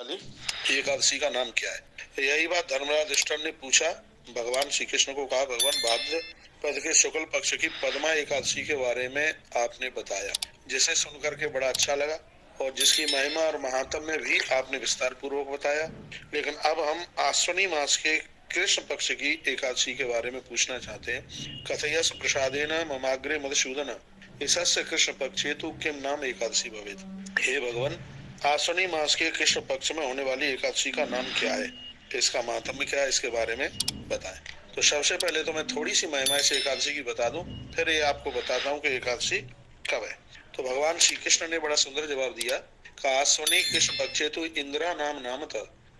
वाली एकादशी का नाम क्या है। यही बात धर्मराज युधिष्ठिर ने पूछा। भगवान श्री कृष्ण को कहा, भगवान भाद्रपद के शुक्ल पक्ष की पद्मा एकादशी के बारे में आपने बताया, जिसे सुनकर के बड़ा अच्छा लगा और जिसकी महिमा और महात्म्य भी आपने विस्तार पूर्वक बताया। लेकिन अब हम आश्विनी मास के कृष्ण पक्ष की एकादशी के बारे में पूछना चाहते हैं। कथयस प्रसादेन ममाग्रे मधुसूदन ईशस्य कृष्ण पक्षे तु किम नाम एकादशी भवेत्। हे भगवान, आश्विनी मास के कृष्ण पक्ष में होने वाली एकादशी का नाम क्या है, इसका महात्म्य क्या है, इसके बारे में बताएं। तो सबसे पहले तो मैं थोड़ी सी महिमा इस एकादशी की बता दूं, फिर ये आपको बताता हूँ कि एकादशी कब है। तो भगवान श्री कृष्ण ने बड़ा सुंदर जवाब दिया। आश्विनी कृष्ण पक्षे तो इंद्रा नाम नामत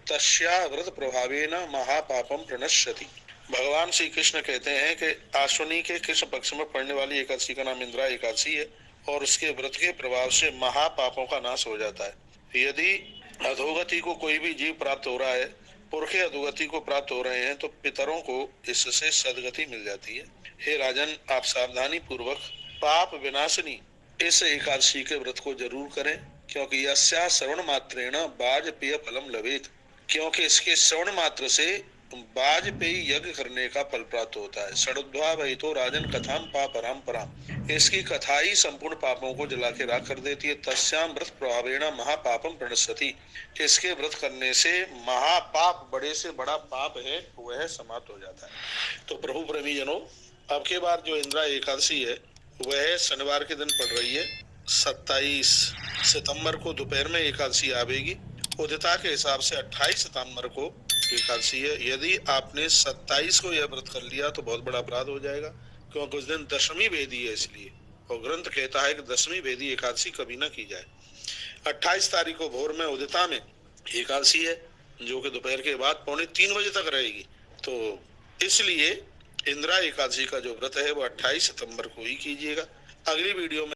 तस्या व्रत प्रभावेन महापापम प्रणश्यति। भगवान श्री कृष्ण कहते हैं कि आश्विनी के कृष्ण पक्ष में पड़ने वाली एकादशी का नाम इंद्रा एकादशी है और उसके व्रत के प्रभाव से महापापों का नाश हो जाता है। यदि अधोगति को कोई भी जीव प्राप्त हो रहा है, पुरखे अधोगति को प्राप्त हो रहे हैं, तो पितरों को इससे सदगति मिल जाती है। हे राजन, आप सावधानी पूर्वक पाप विनाशिनी इस एकादशी के व्रत को जरूर करें, क्योंकि यस्या श्रवण मात्रेण वाजपेय फलम लभेत। क्योंकि इसके श्रवण मात्र से वाजपेयी यज्ञ करने का फल प्राप्त होता है। षडुद्भा वही तो राजन कथाम पापराम पराम। इसकी कथा ही संपूर्ण पापों को जला के राख कर देती है। तस्याम व्रत प्रभावेण महापापम प्रणश्यति। इसके व्रत करने से महापाप, बड़े से बड़ा पाप है, वह समाप्त हो जाता है। तो प्रभु प्रेमी जनों, अब के बार जो इंद्रा एकादशी है वह शनिवार के दिन पड़ रही है। 27 सितंबर को दोपहर में एकादशी आवेगी। उदिता के हिसाब से 28 सितंबर को एकादशी है। यदि आपने 27 को यह व्रत कर लिया तो बहुत बड़ा अपराध हो जाएगा, क्योंकि उस दिन दशमी वेदी है इसलिए, और ग्रंथ कहता है कि दशमी वेदी एकादशी कभी ना की जाए। 28 तारीख को भोर में उदिता में एकादशी है, जो कि दोपहर के बाद 2:45 बजे तक रहेगी। तो इसलिए इंदिरा एकादशी का जो व्रत है वो 28 सितंबर को ही कीजिएगा। अगली वीडियो में